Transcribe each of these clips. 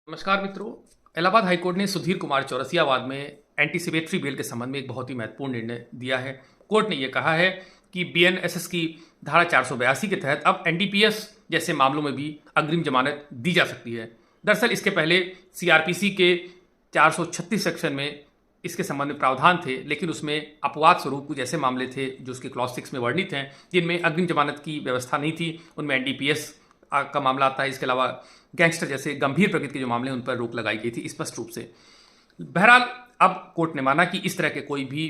नमस्कार मित्रों। इलाहाबाद हाईकोर्ट ने सुधीर कुमार चौरसिया वाद में एंटीसिपेटरी बेल के संबंध में एक बहुत ही महत्वपूर्ण निर्णय दिया है। कोर्ट ने यह कहा है कि बीएनएसएस की धारा 482 के तहत अब एनडीपीएस जैसे मामलों में भी अग्रिम जमानत दी जा सकती है। दरअसल इसके पहले सीआरपीसी के 436 सेक्शन में इसके संबंध में प्रावधान थे, लेकिन उसमें अपवाद स्वरूप कुछ ऐसे मामले थे जो उसके क्लॉज 6 में वर्णित हैं, जिनमें अग्रिम जमानत की व्यवस्था नहीं थी। उनमें एनडीपीएस का मामला आता है। इसके अलावा गैंगस्टर जैसे गंभीर प्रकृति के जो मामले हैं उन पर रोक लगाई गई थी स्पष्ट रूप से। बहरहाल अब कोर्ट ने माना कि इस तरह के कोई भी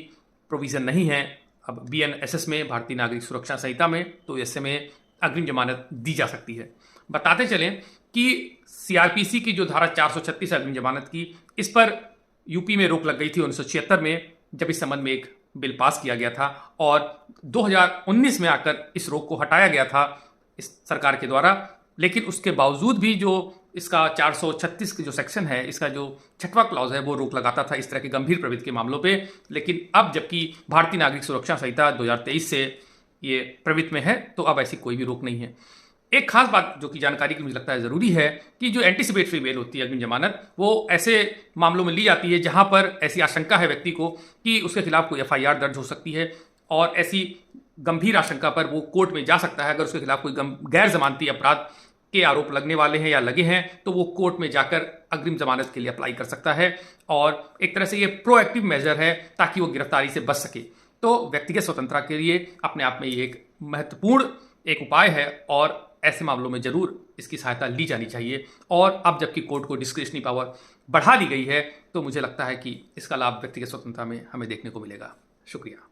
प्रोविजन नहीं है अब बीएनएसएस में, भारतीय नागरिक सुरक्षा संहिता में, तो ऐसे में अग्रिम जमानत दी जा सकती है। बताते चलें कि सीआरपीसी की जो धारा 436 अग्रिम जमानत की, इस पर यूपी में रोक लग गई थी 1976 में, जब इस संबंध में एक बिल पास किया गया था, और 2019 में आकर इस रोक को हटाया गया था इस सरकार के द्वारा। लेकिन उसके बावजूद भी जो इसका 436 की जो सेक्शन है, इसका जो 6वां क्लॉज है, वो रोक लगाता था इस तरह के गंभीर प्रवृत्ति के मामलों पे। लेकिन अब जबकि भारतीय नागरिक सुरक्षा संहिता 2023 से ये प्रवृत्ति में है, तो अब ऐसी कोई भी रोक नहीं है। एक खास बात जो कि जानकारी की मुझे लगता है ज़रूरी है कि जो एंटीसिपेटरी बेल होती है, अग्रिम जमानत, वो ऐसे मामलों में ली जाती है जहां पर ऐसी आशंका है व्यक्ति को कि उसके खिलाफ कोई एफआईआर दर्ज हो सकती है, और ऐसी गंभीर आशंका पर वो कोर्ट में जा सकता है। अगर उसके खिलाफ कोई गैर जमानती अपराध के आरोप लगने वाले हैं या लगे हैं, तो वो कोर्ट में जाकर अग्रिम जमानत के लिए अप्लाई कर सकता है, और एक तरह से ये प्रोएक्टिव मेजर है ताकि वो गिरफ्तारी से बच सके। तो व्यक्तिगत स्वतंत्रता के लिए अपने आप में ये एक महत्वपूर्ण एक उपाय है, और ऐसे मामलों में जरूर इसकी सहायता ली जानी चाहिए। और अब जबकि कोर्ट को डिस्क्रिशनरी पावर बढ़ा दी गई है, तो मुझे लगता है कि इसका लाभ व्यक्तिगत स्वतंत्रता में हमें देखने को मिलेगा। शुक्रिया।